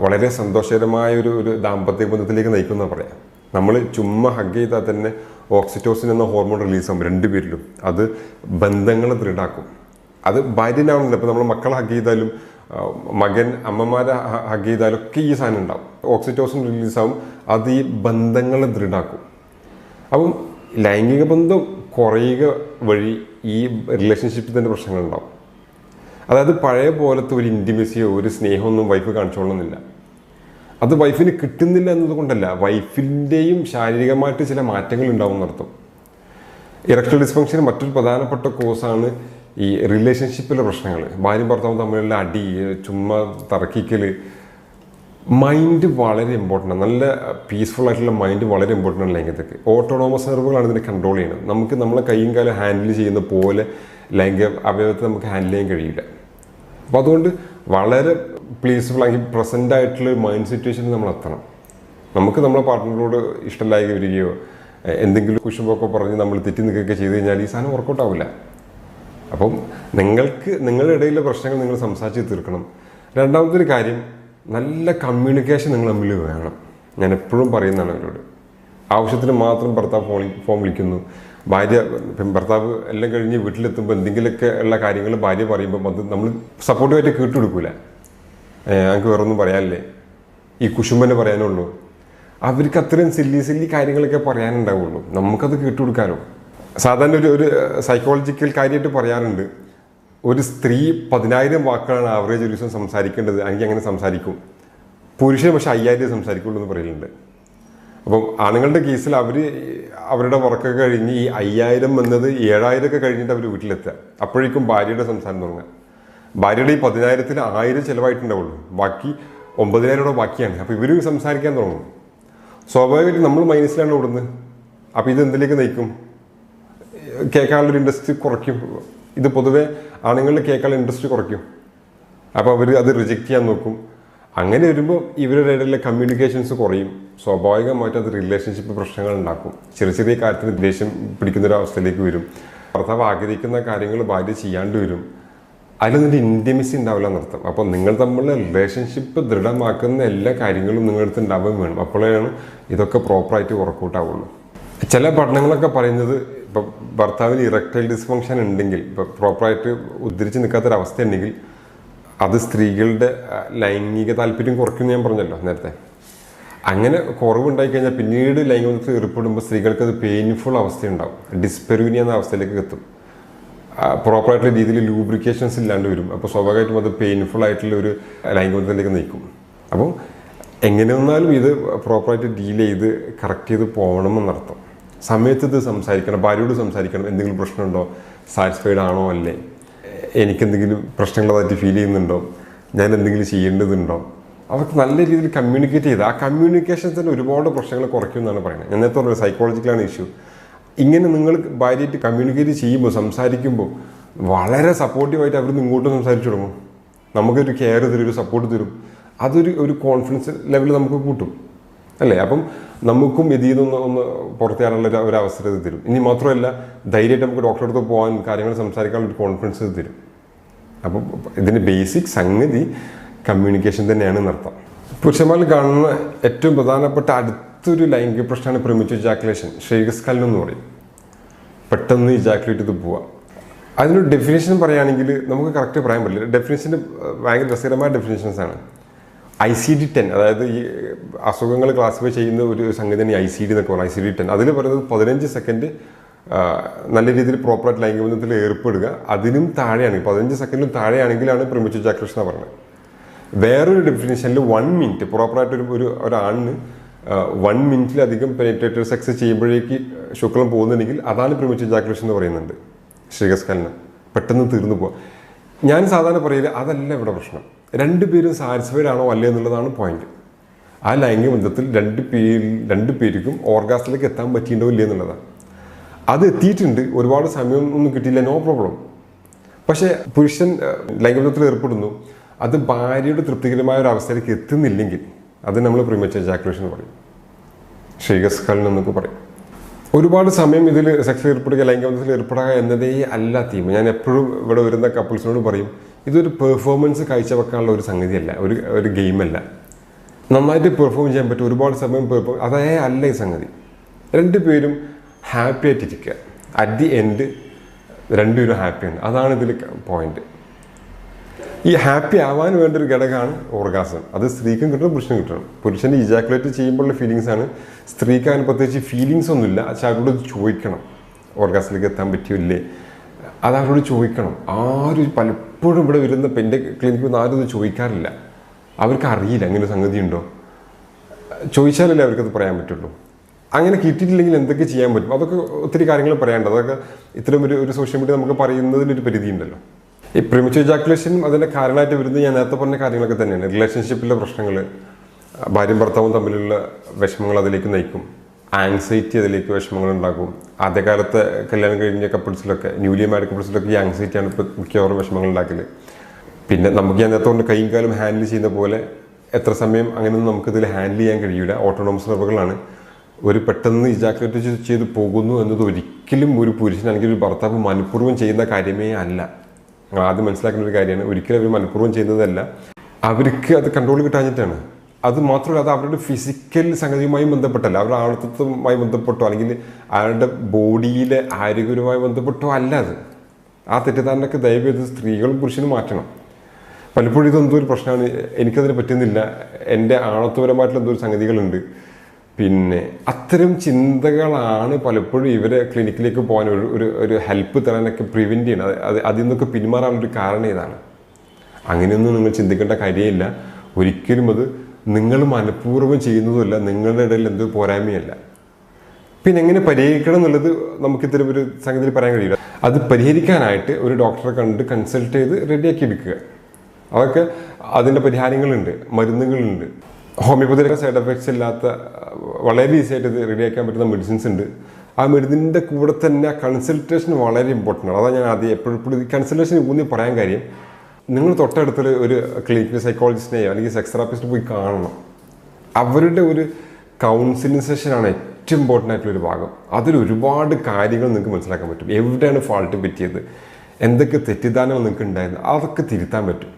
വളരെ സന്തോഷകരമായ ഒരു ദാമ്പത്യ ബന്ധത്തിലേക്ക് നയിക്കുമെന്ന് പറയാം. നമ്മൾ ചുമ്മാ ഹഗ് ചെയ്താൽ തന്നെ ഓക്സിറ്റോസിൻ എന്ന ഹോർമോൺ റിലീസാകും രണ്ടുപേരിലും. അത് ബന്ധങ്ങളെ ദൃഢാക്കും. അത് ഭാര്യനാവുന്നില്ല. ഇപ്പോൾ നമ്മൾ മക്കളെ ഹഗ് ചെയ്താലും മകൻ അമ്മമാരെ ഹഗ് ചെയ്താലും ഒക്കെ ഈ സാധനം ഉണ്ടാവും. ഓക്സിറ്റോസിൻ റിലീസാവും. അത് ഈ ബന്ധങ്ങളെ ദൃഢാക്കും. അപ്പം ലൈംഗിക ബന്ധം കുറയുക വഴി ഈ റിലേഷൻഷിപ്പിൽ തന്നെ പ്രശ്നങ്ങളുണ്ടാവും. അതായത് പഴയ പോലത്തെ ഒരു ഇൻറ്റിമസിയോ ഒരു സ്നേഹമൊന്നും വൈഫ് കാണിച്ചോളുന്നില്ല. അത് വൈഫിന് കിട്ടുന്നില്ല എന്നതുകൊണ്ടല്ല, വൈഫിൻ്റെയും ശാരീരികമായിട്ട് ചില മാറ്റങ്ങൾ ഉണ്ടാവും എന്നർത്ഥം. ഇറക്ടൈൽ ഡിസ്ഫങ്ഷന് മറ്റൊരു പ്രധാനപ്പെട്ട കോസാണ് ഈ റിലേഷൻഷിപ്പിലെ പ്രശ്നങ്ങൾ. ഭാര്യയും ഭർത്താവും തമ്മിലുള്ള അടി, ചുമ്മാ തർക്കിക്കൽ. മൈൻഡ് വളരെ ഇമ്പോർട്ടൻ്റ് ആണ്. നല്ല പീസ്ഫുൾ ആയിട്ടുള്ള മൈൻഡ് വളരെ ഇമ്പോർട്ടൻ്റ് ആണ് ലൈംഗികതയ്ക്ക്. ഓട്ടോണോമസ് നെർവുകളാണ് ഇതിനെ കൺട്രോൾ ചെയ്യുന്നത്. നമുക്ക് നമ്മളെ കൈയും കാലം ഹാൻഡിൽ ചെയ്യുന്ന പോലെ ലൈംഗിക അവയവത്തെ നമുക്ക് ഹാൻഡിൽ ചെയ്യാൻ കഴിയില്ല. അപ്പോൾ അതുകൊണ്ട് വളരെ പീസ്ഫുൾ ആയി പ്രസൻ്റ് ആയിട്ടുള്ള മൈൻഡ് സിറ്റുവേഷനിൽ നമ്മൾ എത്തണം. നമുക്ക് നമ്മളെ പാർട്ട്ണറോട് ഇഷ്ടമില്ലായി വരികയോ എന്തെങ്കിലും കുശുമ്പൊക്കെ പറഞ്ഞ് നമ്മൾ തെറ്റി നിൽക്കുകയൊക്കെ ചെയ്ത് കഴിഞ്ഞാൽ ഈ സാധനം വർക്കൗട്ട് ആവില്ല. അപ്പം നിങ്ങളുടെ ഇടയിലെ പ്രശ്നങ്ങൾ നിങ്ങൾ സംസാരിച്ച് തീർക്കണം. രണ്ടാമത്തെ ഒരു കാര്യം, നല്ല കമ്മ്യൂണിക്കേഷൻ നിങ്ങൾ തമ്മിൽ വേണം. ഞാൻ എപ്പോഴും പറയുന്നതാണ് അവരോട്. ആവശ്യത്തിന് മാത്രം ഭർത്താവ് ഫോൺ വിളിക്കുന്നു. ഭർത്താവ് എല്ലാം കഴിഞ്ഞ് വീട്ടിലെത്തുമ്പോൾ എന്തെങ്കിലുമൊക്കെ ഉള്ള കാര്യങ്ങൾ ഭാര്യ പറയുമ്പം അത് നമ്മൾ സപ്പോർട്ടീവായിട്ട് കേട്ടുകൊടുക്കൂല. ഞങ്ങൾക്ക് വേറൊന്നും പറയാനില്ലേ, ഈ കുശുമ്പനെ പറയാനുള്ളൂ. അവർക്ക് അത്രയും സില്ലി കാര്യങ്ങളൊക്കെ പറയാനുണ്ടാവുള്ളൂ. നമുക്കത് കേട്ടുകൊടുക്കാമല്ലോ. സാധാരണ ഒരു സൈക്കോളജിക്കൽ കാര്യമായിട്ട് പറയാറുണ്ട്, ഒരു സ്ത്രീ 10,000 വാക്കുകളാണ് ആവറേജ് ഒരു ദിവസം സംസാരിക്കേണ്ടത്, അല്ലെങ്കിൽ അങ്ങനെ സംസാരിക്കും. പുരുഷൻ പക്ഷെ 5,000 സംസാരിക്കുള്ളൂ എന്ന് പറയലുണ്ട്. അപ്പം ആണുങ്ങളുടെ കേസിൽ അവരുടെ വർക്കൊക്കെ കഴിഞ്ഞ് ഈ 5,000 എന്നത് 7,000 ഒക്കെ കഴിഞ്ഞിട്ട് അവർ വീട്ടിലെത്തുക. അപ്പോഴേക്കും ഭാര്യയുടെ സംസാരം തുടങ്ങുക. ഭാര്യയുടെ ഈ 10,000-ൽ 1,000 ചിലവായിട്ടുണ്ടാവുള്ളൂ, ബാക്കി 9,000 ബാക്കിയാണ്. അപ്പോൾ ഇവർ സംസാരിക്കാൻ തുടങ്ങും. സ്വാഭാവികമായിട്ട് നമ്മൾ മൈനസിലാണ് ഓടുന്നത്. അപ്പോൾ ഇത് എന്തിലേക്ക് നയിക്കും? കേൾക്കാനുള്ളൊരു ഇൻട്രസ്റ്റ് കുറയ്ക്കും. ഇത് പൊതുവെ ആണുങ്ങളിൽ കേൾക്കാനുള്ള ഇൻട്രസ്റ്റ് കുറയ്ക്കും. അപ്പോൾ അവർ അത് റിജക്റ്റ് ചെയ്യാൻ നോക്കും. അങ്ങനെ വരുമ്പോൾ ഇവരുടെ ഇടയിലെ കമ്മ്യൂണിക്കേഷൻസ് കുറയും. സ്വാഭാവികമായിട്ട് അത് റിലേഷൻഷിപ്പ് പ്രശ്നങ്ങൾ ഉണ്ടാക്കും. ചെറിയ കാര്യത്തിന് ദേഷ്യം പിടിക്കുന്നൊരവസ്ഥയിലേക്ക് വരും. ഭർത്താവ് ആഗ്രഹിക്കുന്ന കാര്യങ്ങൾ ഭാര്യ ചെയ്യാണ്ട് വരും. അതിലൊന്നും ഇൻറ്റിമസി ഉണ്ടാവില്ല എന്നർത്ഥം. അപ്പോൾ നിങ്ങൾ തമ്മിലുള്ള റിലേഷൻഷിപ്പ് ദൃഢമാക്കുന്ന എല്ലാ കാര്യങ്ങളും നിങ്ങളുടെ അടുത്ത് ഉണ്ടാവാൻ വേണം. അപ്പോഴാണ് ഇതൊക്കെ പ്രോപ്പറായിട്ട് വർക്കൗട്ട് ആവുള്ളൂ. ചില പഠനങ്ങളൊക്കെ പറയുന്നത്, ഇപ്പോൾ ഭർത്താവിന് ഇറക്ടൈൽ ഡിസ്ഫങ്ഷൻ ഉണ്ടെങ്കിൽ, ഇപ്പോൾ പ്രോപ്പറായിട്ട് ഉദ്ധരിച്ച് നിൽക്കാത്തൊരവസ്ഥ ഉണ്ടെങ്കിൽ അത് സ്ത്രീകളുടെ ലൈംഗിക താല്പര്യം കുറയ്ക്കുമെന്ന് ഞാൻ പറഞ്ഞല്ലോ നേരത്തെ. അങ്ങനെ കുറവുണ്ടായി കഴിഞ്ഞാൽ പിന്നീട് ലൈംഗികത്തിൽ ഏർപ്പെടുമ്പോൾ സ്ത്രീകൾക്ക് അത് പെയിൻഫുൾ അവസ്ഥയുണ്ടാവും. ഡിസ്പെറൂനിയ എന്ന അവസ്ഥയിലേക്ക് എത്തും. പ്രോപ്പറായിട്ടുള്ള രീതിയിൽ ലൂബ്രിക്കേഷൻസ് ഇല്ലാണ്ട് വരും. അപ്പോൾ സ്വാഭാവികമായിട്ടും അത് പെയിൻഫുൾ ആയിട്ടുള്ള ഒരു ലൈംഗികത്തിലേക്ക് നയിക്കും. അപ്പോൾ എങ്ങനെ വന്നാലും ഇത് പ്രോപ്പറായിട്ട് ഡീൽ ചെയ്ത് കറക്റ്റ് ചെയ്ത് പോകണമെന്നർത്ഥം. സമയത്ത് ഇത് സംസാരിക്കണം, ഭാര്യയോട് സംസാരിക്കണം. എന്തെങ്കിലും പ്രശ്നമുണ്ടോ, സാറ്റിസ്ഫൈഡ് ആണോ അല്ലേ, എനിക്കെന്തെങ്കിലും പ്രശ്നങ്ങളായിട്ട് ഫീൽ ചെയ്യുന്നുണ്ടോ, ഞാൻ എന്തെങ്കിലും ചെയ്യേണ്ടതുണ്ടോ, അവർക്ക് നല്ല രീതിയിൽ കമ്മ്യൂണിക്കേറ്റ് ചെയ്ത് ആ കമ്മ്യൂണിക്കേഷൻ തന്നെ ഒരുപാട് പ്രശ്നങ്ങൾ കുറയ്ക്കുമെന്നാണ് പറയുന്നത്. ഞാൻ നേരത്തെ പറഞ്ഞത് സൈക്കോളജിക്കലാണ് ഇഷ്യൂ. ഇങ്ങനെ നിങ്ങൾ ഭാര്യയായിട്ട് കമ്മ്യൂണിക്കേറ്റ് ചെയ്യുമ്പോൾ, സംസാരിക്കുമ്പോൾ വളരെ സപ്പോർട്ടീവായിട്ട് അവർ ഇങ്ങോട്ട് സംസാരിച്ചു തുടങ്ങും. നമുക്കൊരു കെയർ തരും, ഒരു സപ്പോർട്ട് തരും. അതൊരു കോൺഫിഡൻസ് ലെവൽ നമുക്ക് കൂട്ടും അല്ലേ? അപ്പം നമുക്കും ഇതിൽ നിന്ന് പുറത്തേറാനുള്ള ഒരു അവസരം തരും. ഇനി മാത്രമല്ല, ധൈര്യമായിട്ട് നമുക്ക് ഡോക്ടറെ അടുത്ത് പോകാൻ, കാര്യങ്ങൾ സംസാരിക്കാനുള്ള ഒരു കോൺഫിഡൻസ് തരും. അപ്പം ഇതിൻ്റെ ബേസിക് സംഗതി കമ്മ്യൂണിക്കേഷൻ തന്നെയാണ് എന്നർത്ഥം. പുരുഷന്മാരിൽ കാണുന്ന ഏറ്റവും പ്രധാനപ്പെട്ട അടുത്തൊരു ലൈംഗിക പ്രശ്നമാണ് പ്രിമിറ്റീവ് ഇജാക്കുലേഷൻ, ഷേഗസ്കലനം എന്ന് പറയും. പെട്ടെന്ന് ഇജാക്കുലേറ്റ് ചെയ്ത് പോവുക. അതിനൊരു ഡെഫിനേഷൻ പറയുകയാണെങ്കിൽ നമുക്ക് കറക്റ്റ് പറയാൻ പറ്റില്ല. ഡെഫിനേഷന് ഭയങ്കര രസകരമായ ഡെഫിനേഷൻസാണ്. ICD-10, അതായത് ഈ അസുഖങ്ങൾ ക്ലാസിഫൈ ചെയ്യുന്ന ഒരു സംഗതിയാണ് ICD എന്നൊക്കെ പറയുന്നത്. ICD-10 അതിൽ പറയുന്നത് 15 സെക്കൻഡ് നല്ല രീതിയിൽ പ്രോപ്പറായിട്ട് ലൈംഗികബന്ധത്തിൽ ഏർപ്പെടുക. അതിനും താഴെയാണ്, 15 സെക്കൻഡിലും താഴെയാണെങ്കിലാണ് പ്രിമിറ്റീവ് ഇജാക്കുലേഷൻ എന്ന് പറയുന്നത്. വേറൊരു ഡെഫിനേഷനിൽ 1 മിനിറ്റ് പ്രോപ്പറായിട്ട് ഒരാണിന് 1 മിനിറ്റിലധികം പെനിട്രേറ്റഡ് സെക്സ് ചെയ്യുമ്പോഴേക്ക് ശുക്ലം പോകുന്നുണ്ടെങ്കിൽ അതാണ് പ്രിമിറ്റീവ് ഇജാക്കുലേഷൻ എന്ന് പറയുന്നുണ്ട്. ശ്രീകസ്കലനം പെട്ടെന്ന് തീർന്നു പോവുക. ഞാൻ സാധാരണ പറയില്ല, അതല്ല ഇവിടെ പ്രശ്നം. രണ്ടുപേരും സാറ്റിസ്ഫൈഡ് ആണോ അല്ലേ എന്നുള്ളതാണ് പോയിന്റ്. ആ ലൈംഗിക ബന്ധത്തിൽ രണ്ട് പേർക്കും ഓർഗാസത്തിലേക്ക് എത്താൻ പറ്റിയിട്ടുണ്ടോ ഇല്ലേ എന്നുള്ളതാണ്. അത് എത്തിയിട്ടുണ്ട്, ഒരുപാട് സമയം ഒന്നും കിട്ടിയില്ല, നോ പ്രോബ്ലം. പക്ഷേ പുരുഷൻ ലൈംഗികബന്ധത്തിൽ ഏർപ്പെടുന്നു, അത് ഭാര്യയുടെ തൃപ്തികരമായ ഒരു അവസ്ഥയിലേക്ക് എത്തുന്നില്ലെങ്കിൽ അത് നമ്മൾ പ്രീമച്ചർ ഇജാക്കുലേഷൻ പറയും, ശ്രീകസ്കലനം എന്നൊക്കെ പറയും. ഒരുപാട് സമയം ഇതിൽ സെക്സിൽ ഏർപ്പെടുക, ലൈംഗികബന്ധത്തിൽ ഏർപ്പെടുക എന്നതേ അല്ല തീം. ഞാൻ എപ്പോഴും ഇവിടെ വരുന്ന കപ്പിൾസിനോട് പറയും, ഇതൊരു പെർഫോമൻസ് കാഴ്ചവെക്കാനുള്ള ഒരു സംഗതിയല്ല, ഒരു ഗെയിമല്ല. നന്നായിട്ട് പെർഫോം ചെയ്യാൻ പറ്റും, ഒരുപാട് സമയം അതേ അല്ല ഈ സംഗതി. രണ്ടുപേരും ഹാപ്പി ആയിട്ടിരിക്കുക. അറ്റ് ദി എൻഡ് രണ്ടുപേരും ഹാപ്പിയാണ്. അതാണ് ഇതിൽ പോയിന്റ്. ഈ ഹാപ്പി ആവാൻ വേണ്ട ഒരു ഘടകമാണ് ഓർഗാസം. അത് സ്ത്രീക്കും കിട്ടണം, പുരുഷനും കിട്ടണം. പുരുഷന് ഇജാക്കുലേറ്റ് ചെയ്യുമ്പോഴുള്ള ഫീലിങ്സ് ആണ്. സ്ത്രീക്ക് അതിന് പ്രത്യേകിച്ച് ഫീലിങ്സ് ഒന്നുമില്ല. പക്ഷെ അവരോട് ചോദിക്കണം, ഓർഗാസത്തിലേക്ക് എത്താൻ പറ്റില്ലേ, അത് അവരോട് ചോദിക്കണം. ആരും പലപ്പോഴും ഇവിടെ വരുന്ന എൻ്റെ ക്ലിനിക്കിൽ നിന്ന് ആരും ഇത് ചോദിക്കാറില്ല. അവർക്ക് അറിയില്ല അങ്ങനെ ഒരു സംഗതി ഉണ്ടോ. ചോദിച്ചാലല്ലേ അവർക്കത് പറയാൻ പറ്റുള്ളൂ. അങ്ങനെ കിട്ടിയിട്ടില്ലെങ്കിൽ എന്തൊക്കെ ചെയ്യാൻ പറ്റും, അതൊക്കെ ഒത്തിരി കാര്യങ്ങൾ പറയാനുണ്ട്. അതൊക്കെ ഇത്തരം ഒരു സോഷ്യൽ മീഡിയ നമുക്ക് പറയുന്നതിനൊരു പരിധി ഉണ്ടല്ലോ. ഈ പ്രിമിറ്റീവ് ഇജാക്കുലേഷനും അതിൻ്റെ കാരണമായിട്ട് വരുന്നത് ഞാൻ നേരത്തെ പറഞ്ഞ കാര്യങ്ങളൊക്കെ തന്നെയാണ്. റിലേഷൻഷിപ്പിലെ പ്രശ്നങ്ങൾ, ഭാര്യയും ഭർത്താവും തമ്മിലുള്ള വിഷമങ്ങൾ അതിലേക്ക് നയിക്കും. ആങ്സൈറ്റി അതിലേക്ക് വിഷമങ്ങൾ ഉണ്ടാക്കും. ആദ്യകാലത്തെ കല്യാണം കഴിഞ്ഞ കപ്പിൾസിലൊക്കെ, ന്യൂലി മാരീഡ് കപ്പിൾസിലൊക്കെ ഈ ആങ്സൈറ്റിയാണ് ഇപ്പോൾ മിക്കവാറും വിഷമങ്ങൾ ഉണ്ടാക്കല്. പിന്നെ നമുക്ക് ഞാൻ നേരത്തെ കൊണ്ട് കൈയും കാലം ഹാൻഡിൽ ചെയ്യുന്ന പോലെ എത്ര സമയം അങ്ങനെയൊന്നും നമുക്കിതിൽ ഹാൻഡിൽ ചെയ്യാൻ കഴിയില്ല. ഓട്ടോണോമസ് നെർവുകളാണ്. ഒരു പെട്ടെന്ന് ഇജാക്കുലേറ്റ് ചെയ്ത് പോകുന്നു എന്നത് ഒരിക്കലും ഒരു പുരുഷൻ അല്ലെങ്കിൽ ഒരു ഭർത്താവ് മനഃപൂർവ്വം ചെയ്യുന്ന കാര്യമേ അല്ല. ആദ്യം മനസ്സിലാക്കുന്ന ഒരു കാര്യമാണ്. ഒരിക്കലും അവർ മനഃപൂർവ്വം ചെയ്യുന്നതല്ല, അവർക്ക് അത് കൺട്രോൾ കിട്ടാഞ്ഞിട്ടാണ്. അത് മാത്രമല്ല, അത് അവരുടെ ഫിസിക്കൽ സംഗതിയുമായി ബന്ധപ്പെട്ടല്ല, അവരുടെ ആളത്വവുമായി ബന്ധപ്പെട്ടോ അല്ലെങ്കിൽ അവരുടെ ബോഡിയിലെ ആരോഗ്യവുമായി ബന്ധപ്പെട്ടോ അല്ല. അത് ആ തെറ്റിദ്ധാരണയൊക്കെ ദയവേത് സ്ത്രീകളും പുരുഷനും മാറ്റണം. പലപ്പോഴും ഇതെന്തോ ഒരു പ്രശ്നമാണ്, എനിക്കതിന് പറ്റുന്നില്ല, എൻ്റെ ആണത്വപരമായിട്ടുള്ള എന്തോ ഒരു സംഗതികളുണ്ട്. പിന്നെ അത്തരം ചിന്തകളാണ് പലപ്പോഴും ഇവരെ ക്ലിനിക്കിലേക്ക് പോകാൻ ഒരു ഹെൽപ്പ് തരാനൊക്കെ പ്രിവെൻറ്റ് ചെയ്യണം. അതിൽ നിന്നൊക്കെ പിന്മാറാനുള്ളൊരു കാരണം ഇതാണ്. അങ്ങനെയൊന്നും നിങ്ങൾ ചിന്തിക്കേണ്ട കാര്യമില്ല. ഒരിക്കലും അത് നിങ്ങൾ മനഃപൂർവ്വം ചെയ്യുന്നതുമല്ല, നിങ്ങളുടെ ഇടയിൽ എന്തോ പോരായ്മയല്ല. പിന്നെ എങ്ങനെ പരിഹരിക്കണം എന്നുള്ളത് നമുക്ക് ഇത്തരം ഒരു സംഗതിയിൽ പറയാൻ കഴിയില്ല. അത് പരിഹരിക്കാനായിട്ട് ഒരു ഡോക്ടറെ കണ്ട് കൺസൾട്ട് ചെയ്ത് റെഡിയാക്കി എടുക്കുക. അതൊക്കെ അതിൻ്റെ പരിഹാരങ്ങളുണ്ട്, മരുന്നുകളുണ്ട്. ഹോമിയോപ്പതിയിലൊക്കെ സൈഡ് എഫക്ട്സ് ഇല്ലാത്ത വളരെ ഈസി ആയിട്ട് ഇത് റെഡിയാക്കാൻ പറ്റുന്ന മെഡിസിൻസ് ഉണ്ട്. ആ മരുന്നിൻ്റെ കൂടെ തന്നെ കൺസൾട്ടേഷൻ വളരെ ഇമ്പോർട്ടൻ്റ് ആണ്. അതാണ് ഞാൻ ആദ്യം എപ്പോഴും ഈ കൺസൾട്ടേഷൻ ഊന്നി പറയാൻ കാര്യം. നിങ്ങൾ തൊട്ടടുത്തൊരു ഒരു ക്ലിനിക്കൽ സൈക്കോളജിസ്റ്റിനെയോ അല്ലെങ്കിൽ സെക്സ് തെറാപ്പിസ്റ്റിനെ പോയി കാണണം. അവരുടെ ഒരു കൗൺസിലിംഗ് സെഷനാണ് ഏറ്റവും ഇമ്പോർട്ടൻ്റ് ആയിട്ടുള്ളൊരു ഭാഗം. അതിൽ ഒരുപാട് കാര്യങ്ങൾ നിങ്ങൾക്ക് മനസ്സിലാക്കാൻ പറ്റും. എവിടെയാണ് ഫാൾട്ട് പറ്റിയത്, എന്തൊക്കെ തെറ്റിദ്ധാരണകൾ നിങ്ങൾക്ക് ഉണ്ടായിരുന്നു, അതൊക്കെ തിരുത്താൻ പറ്റും.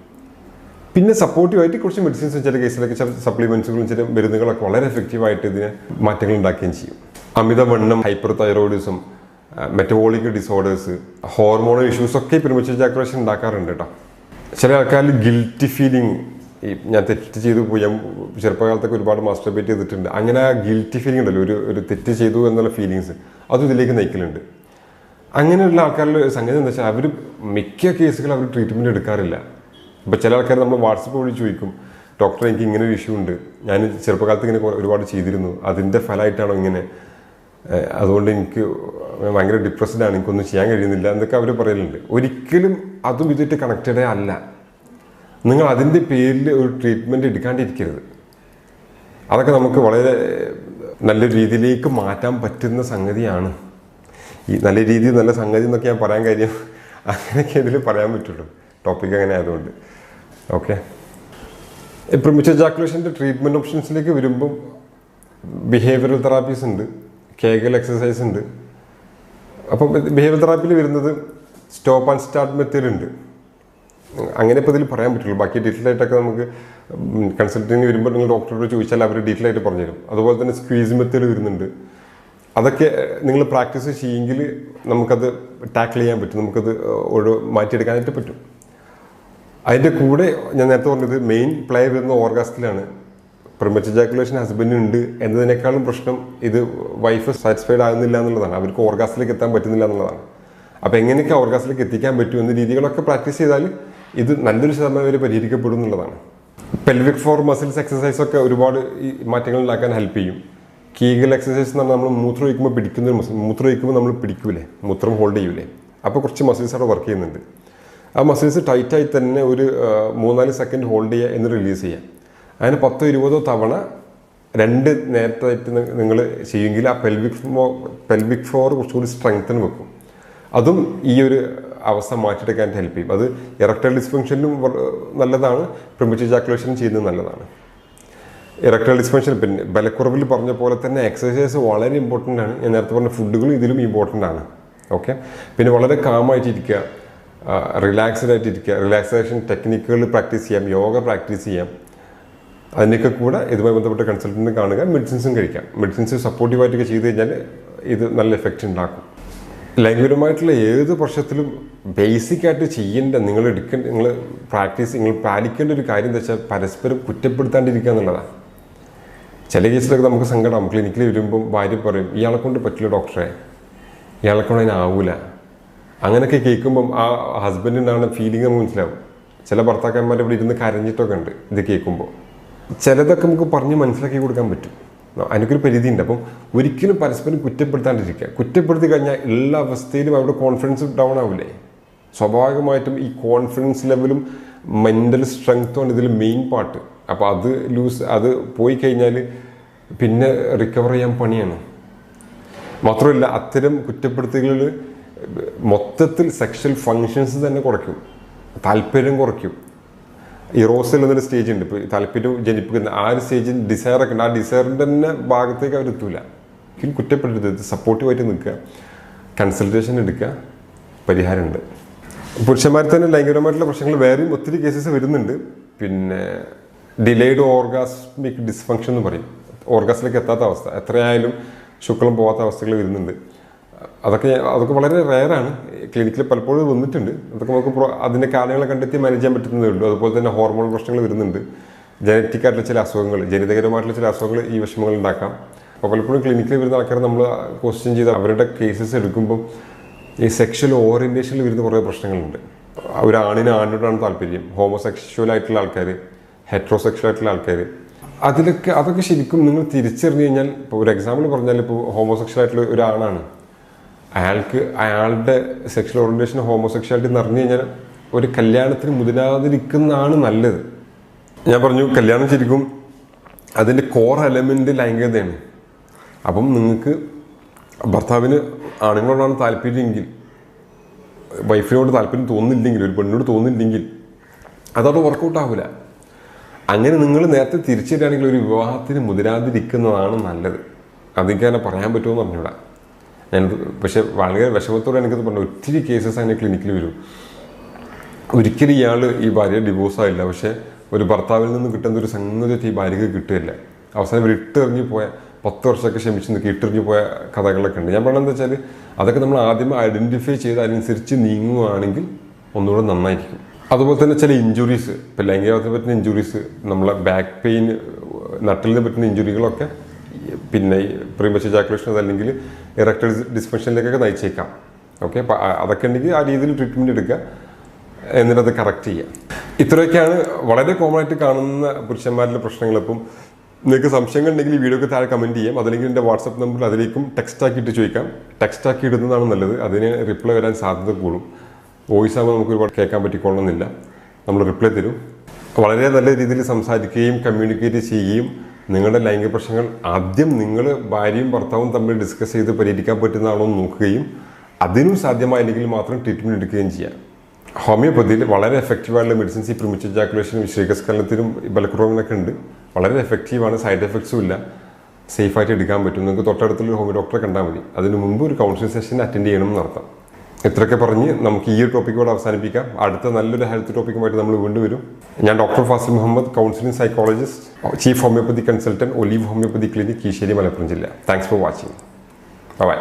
പിന്നെ സപ്പോർട്ടീവായിട്ട് കുറച്ച് മെഡിസിൻസ്, ചില കേസിലൊക്കെ ചില സപ്ലിമെൻറ്റ്സുകളും ചില മരുന്നുകളൊക്കെ വളരെ എഫക്റ്റീവായിട്ട് ഇതിന് മാറ്റങ്ങൾ ഉണ്ടാക്കുകയും ചെയ്യും. അമിതവണ്ണം, hyper thyroidism, metabolic disorders, hormonal ഇഷ്യൂസൊക്കെ പ്രീമച്വർ ഇജാക്കുലേഷൻ ഉണ്ടാക്കാറുണ്ട് കേട്ടോ. ചില ആൾക്കാരിൽ ഗിൽറ്റി ഫീലിംഗ്, ഈ ഞാൻ തെറ്റ് ചെയ്തു പോയി, ഞാൻ ചെറുപ്പകാലത്തൊക്കെ ഒരുപാട് മാസ്റ്റർബേറ്റ് ചെയ്തിട്ടുണ്ട്, അങ്ങനെ ആ ഗിൽറ്റി ഫീലിംഗ് ഉണ്ടല്ലോ, ഒരു തെറ്റ് ചെയ്തു എന്നുള്ള ഫീലിങ്സ്, അതും ഇതിലേക്ക് നയിക്കലുണ്ട്. അങ്ങനെയുള്ള ആൾക്കാരുടെ സംഗതി എന്താ വെച്ചാൽ അവർ മിക്ക കേസുകൾ അവർ ട്രീറ്റ്മെൻറ്റ് എടുക്കാറില്ല. ഇപ്പോൾ ചില ആൾക്കാർ നമ്മൾ വാട്സപ്പ് വഴി ചോദിക്കും, ഡോക്ടറെ എനിക്ക് ഇങ്ങനെ ഒരു ഇഷ്യൂ ഉണ്ട്, ഞാൻ ചെറുപ്പകാലത്ത് ഇങ്ങനെ ഒരുപാട് ചെയ്തിരുന്നു, അതിൻ്റെ ഫലമായിട്ടാണോ ഇങ്ങനെ, അതുകൊണ്ട് എനിക്ക് ഭയങ്കര ഡിപ്രസ്ഡാണ്, എനിക്കൊന്നും ചെയ്യാൻ കഴിയുന്നില്ല എന്നൊക്കെ അവർ പറയലുണ്ട്. ഒരിക്കലും അതും ഇതായിട്ട് കണക്റ്റഡേ അല്ല. നിങ്ങൾ അതിൻ്റെ പേരിൽ ഒരു ട്രീറ്റ്മെൻറ്റ് എടുക്കാണ്ടിരിക്കരുത്. അതൊക്കെ നമുക്ക് വളരെ നല്ല രീതിയിലേക്ക് മാറ്റാൻ പറ്റുന്ന സംഗതിയാണ്. ഈ നല്ല രീതി, നല്ല സംഗതി എന്നൊക്കെ ഞാൻ പറയാൻ കാര്യം അങ്ങനെയൊക്കെ ഇതിൽ പറയാൻ പറ്റുള്ളൂ, ടോപ്പിക് അങ്ങനെ ആയതുകൊണ്ട്. ഓക്കെ, പ്രീമച്വർ ഇജാക്കുലേഷൻ്റെ ട്രീറ്റ്മെൻറ്റ് ഓപ്ഷൻസിലേക്ക് വരുമ്പം ബിഹേവിയറൽ തെറാപ്പീസ് ഉണ്ട്, കേഗൽ എക്സസൈസ് ഉണ്ട്. അപ്പം ബിഹേവിയർ തെറാപ്പിയിൽ വരുന്നത് സ്റ്റോപ്പ് ആൻഡ് സ്റ്റാർട്ട് മെത്തേഡ് ഉണ്ട്. അങ്ങനെ ഇപ്പോൾ ഇതിൽ പറയാൻ പറ്റുള്ളൂ. ബാക്കി ഡീറ്റെയിൽ ആയിട്ടൊക്കെ നമുക്ക് കൺസൾട്ടിങ്ങിന് വരുമ്പോൾ നിങ്ങൾ ഡോക്ടറോട് ചോദിച്ചാൽ അവർ ഡീറ്റെയിൽ ആയിട്ട് പറഞ്ഞുതരും. അതുപോലെ തന്നെ സ്ക്വീസ് മെത്തേഡ് വരുന്നുണ്ട്. അതൊക്കെ നിങ്ങൾ പ്രാക്ടീസ് ചെയ്യുമെങ്കിൽ നമുക്കത് ടാക്കിൾ ചെയ്യാൻ പറ്റും, നമുക്കത് മാറ്റിയെടുക്കാനായിട്ട് പറ്റും. അതിൻ്റെ കൂടെ ഞാൻ നേരത്തെ പറഞ്ഞത് മെയിൻ പ്ലേ വരുന്ന ഓർഗാസത്തിലാണ്. പ്രീമച്വർ ഇജാക്കുലേഷൻ ഹസ്ബൻഡിനുണ്ട് എന്നതിനേക്കാളും പ്രശ്നം ഇത് വൈഫ് സാറ്റിസ്ഫൈഡ് ആകുന്നില്ല എന്നുള്ളതാണ്, അവർക്ക് ഓർഗാസത്തിലേക്ക് എത്താൻ പറ്റുന്നില്ല എന്നുള്ളതാണ്. അപ്പോൾ എങ്ങനെയൊക്കെ ഓർഗാസത്തിലേക്ക് എത്തിക്കാൻ പറ്റും എന്ന രീതികളൊക്കെ പ്രാക്ടീസ് ചെയ്താൽ ഇത് നല്ലൊരു ശതമാനം വരെ പരിഹരിക്കപ്പെടും എന്നുള്ളതാണ്. പെൽവിക് ഫ്ലോർ മസിൽസ് എക്സസൈസൊക്കെ ഒരുപാട് ഈ മാറ്റങ്ങൾ ഉണ്ടാക്കാൻ ഹെൽപ്പ് ചെയ്യും. കീഗൽ എക്സസൈസ് എന്ന് പറഞ്ഞാൽ നമ്മൾ മൂത്രം ഒഴിക്കുമ്പോൾ പിടിക്കുന്ന ഒരു മസിൽ, മൂത്രം ഒഴിക്കുമ്പോൾ നമ്മൾ പിടിക്കൂലേ, മൂത്രം ഹോൾഡ് ചെയ്യൂലേ, അപ്പോൾ കുറച്ച് മസിൽസ് അവിടെ വർക്ക് ചെയ്യുന്നുണ്ട്. ആ മസിൽസ് ടൈറ്റായി തന്നെ ഒരു 3-4 സെക്കൻഡ് ഹോൾഡ് ചെയ്യുക എന്ന് റിലീസ് ചെയ്യുക. അതിന് 10-20 തവണ 2 നേരത്തായിട്ട് നിങ്ങൾ ചെയ്യുമെങ്കിൽ ആ പെൽവിക് ഫ്ലോർ കുറച്ചുകൂടി സ്ട്രെങ്തൻ വെക്കും. അതും ഈ ഒരു അവസ്ഥ മാറ്റിയെടുക്കാൻ ഹെൽപ്പ് ചെയ്യും. അത് ഇറക്ടൈൽ ഡിസ്ഫങ്ഷനിലും നല്ലതാണ്, പ്രീമച്വർ ഇജാക്കുലേഷനും ചെയ്യുന്നത് നല്ലതാണ്. ഇറക്ടൈൽ ഡിസ്ഫങ്ഷൻ പിന്നെ ബലക്കുറവിൽ പറഞ്ഞ പോലെ തന്നെ എക്സസൈസ് വളരെ ഇമ്പോർട്ടൻ്റ് ആണ്. ഞാൻ നേരത്തെ പറഞ്ഞ ഫുഡുകളും ഇതിലും ഇമ്പോർട്ടൻ്റ് ആണ്. ഓക്കെ, പിന്നെ വളരെ കാമായിട്ടിരിക്കുക, റിലാക്സ്ഡ് ആയിട്ടിരിക്കുക, റിലാക്സേഷൻ ടെക്നിക്കുകൾ പ്രാക്ടീസ് ചെയ്യാം, യോഗ പ്രാക്ടീസ് ചെയ്യാം. അതിനൊക്കെ കൂടെ ഇതുമായി ബന്ധപ്പെട്ട് കൺസൾട്ടൻറ്റിനെ കാണുക, മെഡിസിൻസും കഴിക്കാം. മെഡിസിൻസ് സപ്പോർട്ടീവായിട്ടൊക്കെ ചെയ്ത് കഴിഞ്ഞാൽ ഇത് നല്ല എഫക്റ്റ് ഉണ്ടാക്കും. ലൈംഗികമായിട്ടുള്ള ഏത് പ്രശ്നത്തിലും ബേസിക്കായിട്ട് നിങ്ങൾ പാലിക്കേണ്ട ഒരു കാര്യം എന്താ വെച്ചാൽ പരസ്പരം കുറ്റപ്പെടുത്താണ്ടിരിക്കുക എന്നുള്ളതാണ്. ചില കേസിലൊക്കെ നമുക്ക് സങ്കടം, ക്ലിനിക്കിൽ വരുമ്പം ഭാര്യ പറയും, ഇയാളെ കൊണ്ട് പറ്റില്ല ഡോക്ടറെ, ഇയാളെ കൊണ്ട് അതിനാവൂല. അങ്ങനെയൊക്കെ കേൾക്കുമ്പം ആ ഹസ്ബൻഡിനാണ് ഫീലിംഗ് നമുക്ക് മനസ്സിലാവും. ചില ഭർത്താക്കന്മാർ ഇവിടെ ഇരുന്ന് കരഞ്ഞിട്ടൊക്കെ ഉണ്ട് ഇത് കേൾക്കുമ്പോൾ. ചിലതൊക്കെ നമുക്ക് പറഞ്ഞ് മനസ്സിലാക്കി കൊടുക്കാൻ പറ്റും, അതിനൊരു പരിധിയുണ്ട്. അപ്പം ഒരിക്കലും പരസ്പരം കുറ്റപ്പെടുത്താണ്ടിരിക്കുക. കുറ്റപ്പെടുത്തി കഴിഞ്ഞാൽ എല്ലാ അവസ്ഥയിലും അവരുടെ കോൺഫിഡൻസ് ഡൗൺ ആവില്ലേ. സ്വാഭാവികമായിട്ടും ഈ കോൺഫിഡൻസ് ലെവലും മെൻ്റൽ സ്ട്രെങ്ത്തുമാണ് ഇതിൽ മെയിൻ പാർട്ട്. അപ്പോൾ അത് പോയി കഴിഞ്ഞാൽ പിന്നെ റിക്കവർ ചെയ്യാൻ പണിയാണ്. മാത്രമല്ല അത്തരം കുറ്റപ്പെടുത്തലുകൾ മൊത്തത്തിൽ സെക്ഷൽ ഫങ്ഷൻസ് തന്നെ കുറയ്ക്കും, താല്പര്യം കുറയ്ക്കും. ഇറോസൽ എന്നൊരു സ്റ്റേജ് ഉണ്ട്, ഇപ്പോൾ താല്പര്യം ജനിപ്പിക്കുന്ന ആ ഒരു സ്റ്റേജിൽ ഡിസയറൊക്കെ ഉണ്ട്. ആ ഡിസയറിൻ്റെ തന്നെ ഭാഗത്തേക്ക് അവരെത്തൂല. ഒരിക്കലും കുറ്റപ്പെടരുത്, സപ്പോർട്ടീവായിട്ട് നിൽക്കുക, കൺസൾട്ടേഷൻ എടുക്കുക, പരിഹാരമുണ്ട്. പുരുഷന്മാരിൽ തന്നെ ലൈംഗികമായിട്ടുള്ള പ്രശ്നങ്ങൾ വേറെയും ഒത്തിരി കേസസ് വരുന്നുണ്ട്. പിന്നെ ഡിലേഡ് ഓർഗാസ്മിക് ഡിസ്ഫങ്ഷൻ എന്ന് പറയും, ഓർഗാസിലേക്ക് എത്താത്ത അവസ്ഥ, എത്രയായാലും ശുക്ലം പോകാത്ത അവസ്ഥകൾ വരുന്നുണ്ട്. അതൊക്കെ വളരെ റെയറാണ്. ക്ലിനിക്കിൽ പലപ്പോഴും വന്നിട്ടുണ്ട്. അതൊക്കെ നമുക്ക് അതിൻ്റെ കാരണങ്ങളെ കണ്ടെത്തി മാനേജ് ചെയ്യാൻ പറ്റുന്നതേ ഉള്ളൂ. അതുപോലെ തന്നെ ഹോർമോൺ പ്രശ്നങ്ങൾ വരുന്നുണ്ട്, ജനറ്റിക് ആയിട്ടുള്ള ചില അസുഖങ്ങൾ, ജനിതകരമായിട്ടുള്ള ചില അസുഖങ്ങൾ ഈ വിഷമങ്ങൾ ഉണ്ടാക്കാം. അപ്പോൾ പലപ്പോഴും ക്ലിനിക്കിൽ വരുന്ന ആൾക്കാർ നമ്മൾ ക്വസ്റ്റ്യൻ ചെയ്ത് അവരുടെ കേസസ് എടുക്കുമ്പോൾ ഈ സെക്ഷൽ ഓറിയൻറ്റേഷനിൽ വരുന്ന കുറേ പ്രശ്നങ്ങളുണ്ട്. ഒരു ആണിനോടാണ് താല്പര്യം, ഹോമോസെക്ഷൽ ആയിട്ടുള്ള ആൾക്കാർ, ഹെറ്ററോസെക്ഷൽ ആയിട്ടുള്ള ആൾക്കാർ, അതൊക്കെ ശരിക്കും നിങ്ങൾ തിരിച്ചറിഞ്ഞു കഴിഞ്ഞാൽ, ഇപ്പോൾ ഒരു എക്സാമ്പിൾ പറഞ്ഞാൽ, ഇപ്പോൾ ഹോമോസെക്ഷൽ ആയിട്ടുള്ള ഒരാളാണ്, അയാളുടെ സെക്ഷൽ ഓറിയൻറ്റേഷൻ ഹോമോസെക്ഷാലിറ്റി എന്ന് അറിഞ്ഞു കഴിഞ്ഞാൽ ഒരു കല്യാണത്തിന് മുതിരാതിരിക്കുന്നതാണ് നല്ലത്. ഞാൻ പറഞ്ഞു കല്യാണം ശരിക്കും അതിൻ്റെ കോർ എലമെൻ്റ് ലൈംഗികതയാണ്. അപ്പം നിങ്ങൾക്ക് ഭർത്താവിന് ആണുങ്ങളോടാണ് താല്പര്യമെങ്കിൽ, വൈഫിനോട് താല്പര്യം തോന്നില്ലെങ്കിൽ, ഒരു പെണ്ണിനോട് തോന്നില്ലെങ്കിൽ അതവിടെ വർക്കൗട്ട് ആവില്ല. അങ്ങനെ നിങ്ങൾ നേരത്തെ തിരിച്ചറിയുകയാണെങ്കിൽ ഒരു വിവാഹത്തിന് മുതിരാതിരിക്കുന്നതാണ് നല്ലത്. അതൊക്കെ തന്നെ പറയാൻ പറ്റുമെന്ന് പറഞ്ഞൂടാ. പക്ഷെ വളരെ വിഷമത്തോടെ എനിക്കത് പറഞ്ഞു. ഒത്തിരി കേസസ് അങ്ങനെ ക്ലിനിക്കിൽ വരും. ഒരിക്കലും ഇയാൾ ഈ ഭാര്യ ഡിവോഴ്സായില്ല, പക്ഷേ ഒരു ഭർത്താവിൽ നിന്ന് കിട്ടുന്ന ഒരു സംഗതി ഈ ഭാര്യയ്ക്ക് കിട്ടുകയില്ല. അവസാനം ഇവർ ഇട്ടെറിഞ്ഞു പോയ 10 വർഷമൊക്കെ ക്ഷമിച്ച് നിൽക്കി ഇട്ടെറിഞ്ഞു പോയ കഥകളൊക്കെ ഉണ്ട്. ഞാൻ പറഞ്ഞതെന്ന് വെച്ചാൽ അതൊക്കെ നമ്മൾ ആദ്യം ഐഡൻറ്റിഫൈ ചെയ്ത് അതിനനുസരിച്ച് നീങ്ങുകയാണെങ്കിൽ ഒന്നുകൂടെ നന്നായിരിക്കും. അതുപോലെ തന്നെ ചില ഇഞ്ചുറീസ്, ഇപ്പോൾ ലൈംഗികത്തെ പറ്റുന്ന ഇഞ്ചുറീസ്, നമ്മളെ ബാക്ക് പെയിൻ, നട്ടലിന് പറ്റുന്ന ഇഞ്ചുറികളൊക്കെ പിന്നെ പ്രീമച്വർ ഇജാക്കുലേഷൻ അതല്ലെങ്കിൽ ഇറക്ടൈൽ ഡിസ്ഫങ്ഷനിലേക്കൊക്കെ നയിച്ചേക്കാം. ഓക്കെ, അപ്പോൾ അതൊക്കെ ഉണ്ടെങ്കിൽ ആ രീതിയിൽ ട്രീറ്റ്മെൻറ്റ് എടുക്കുക, എന്നിട്ട് അത് കറക്റ്റ് ചെയ്യുക. ഇത്രയൊക്കെയാണ് വളരെ കോമൺ ആയിട്ട് കാണുന്ന പുരുഷന്മാരിലെ പ്രശ്നങ്ങൾ. അപ്പം നിങ്ങൾക്ക് സംശയങ്ങൾ ഉണ്ടെങ്കിൽ ഈ വീഡിയോക്ക് താഴെ കമൻറ്റ് ചെയ്യാം. അതല്ലെങ്കിൽ എൻ്റെ വാട്സപ്പ് നമ്പറിൽ അതിലേക്കും ടെക്സ്റ്റ് ആക്കിയിട്ട് ചോദിക്കാം. ടെക്സ്റ്റ് ആക്കി ഇടുന്നതാണ് നല്ലത്, അതിന് റിപ്ലൈ വരാൻ സാധ്യത കൂടും. വോയിസ് ആകുമ്പോൾ നമുക്ക് ഒരുപാട് കേൾക്കാൻ പറ്റിക്കൊള്ളുന്നില്ല, നമ്മൾ റിപ്ലൈ തരും. വളരെ നല്ല രീതിയിൽ സംസാരിക്കുകയും കമ്മ്യൂണിക്കേറ്റ് ചെയ്യുകയും നിങ്ങളുടെ ലൈംഗിക പ്രശ്നങ്ങൾ ആദ്യം നിങ്ങൾ ഭാര്യയും ഭർത്താവും തമ്മിൽ ഡിസ്കസ് ചെയ്ത് പരിഹരിക്കാൻ പറ്റുന്നതാണോ എന്ന് നോക്കുകയും അതിനും സാധ്യമായില്ലെങ്കിൽ മാത്രം ട്രീറ്റ്മെൻറ്റ് എടുക്കുകയും ചെയ്യാം. ഹോമിയോപ്പതിയിൽ വളരെ എഫക്റ്റീവായിട്ടുള്ള മെഡിസിൻസ് ഈ പ്രീമച്വർ ഇജാക്കുലേഷനും വിശേഷസ്ഖലനത്തിനും ബലക്കുറവിനൊക്കെ ഉണ്ട്. വളരെ എഫക്റ്റീവാണ്, സൈഡ് എഫക്ട്സും ഇല്ല, സേഫായിട്ട് എടുക്കാൻ പറ്റും. നിങ്ങൾക്ക് തൊട്ടടുത്തുള്ള ഹോമിയോ ഡോക്ടറെ കണ്ടാൽ മതി. അതിന് മുമ്പ് ഒരു കൗൺസിലിംഗ് സെഷൻ അറ്റൻഡ് ചെയ്യണം എന്നർത്ഥം. ഇത്രയൊക്കെ പറഞ്ഞ് നമുക്ക് ഈ ഒരു ടോപ്പിക്കോട് അവസാനിപ്പിക്കാം. അടുത്ത നല്ലൊരു ഹെൽത്ത് ടോപ്പിക്കുമായിട്ട് നമ്മൾ വീണ്ടും വരും. ഞാൻ doctor Fasil Muhammad, counselling psychologist, chief homeopathy consultant, Olive homeopathy clinic, Keesheri, Malappuram ജില്ല. Thanks for watching. ബൈ.